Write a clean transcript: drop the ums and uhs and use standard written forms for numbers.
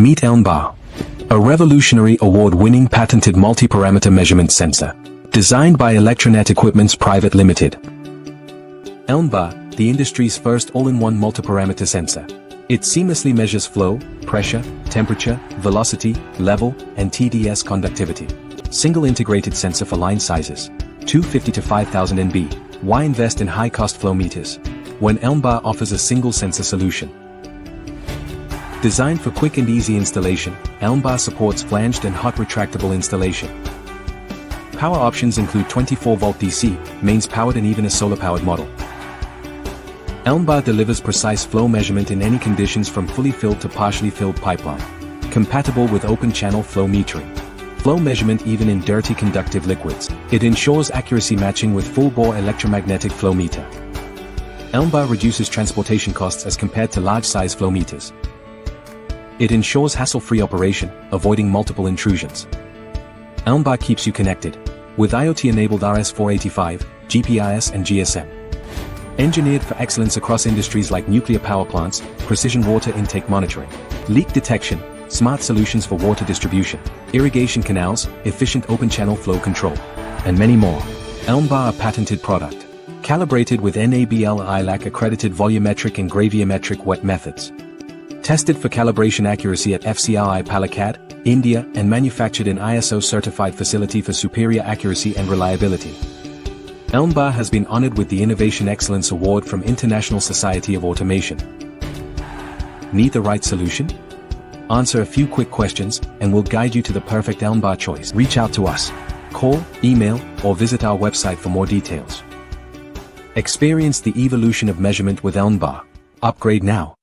Meet ELMBAR, a revolutionary award-winning patented multi-parameter measurement sensor, designed by Electronet Equipment's Private Limited. ELMBAR, the industry's first all-in-one multi-parameter sensor. It seamlessly measures flow, pressure, temperature, velocity, level, and TDS conductivity. Single integrated sensor for line sizes, 250 to 5000 NB. Why invest in high-cost flow meters when ELMBAR offers a single sensor solution? Designed for quick and easy installation, ELMBAR supports flanged and hot retractable installation. Power options include 24-volt DC, mains powered, and even a solar-powered model. ELMBAR delivers precise flow measurement in any conditions from fully filled to partially filled pipeline. Compatible with open-channel flow metering. Flow measurement even in dirty conductive liquids. It ensures accuracy matching with full-bore electromagnetic flow meter. ELMBAR reduces transportation costs as compared to large-size flow meters. It ensures hassle-free operation, avoiding multiple intrusions. ELMBAR keeps you connected with IoT-enabled RS-485, GPRS and GSM. Engineered for excellence across industries like nuclear power plants, precision water intake monitoring, leak detection, smart solutions for water distribution, irrigation canals, efficient open-channel flow control, and many more. ELMBAR, a patented product, calibrated with NABL ILAC accredited volumetric and graviometric wet methods. Tested for calibration accuracy at FCRI Palakkad, India, and manufactured in ISO certified facility for superior accuracy and reliability. ELMBAR has been honored with the Innovation Excellence Award from International Society of Automation. Need the right solution? Answer a few quick questions, and we'll guide you to the perfect ELMBAR choice. Reach out to us. Call, email, or visit our website for more details. Experience the evolution of measurement with ELMBAR. Upgrade now.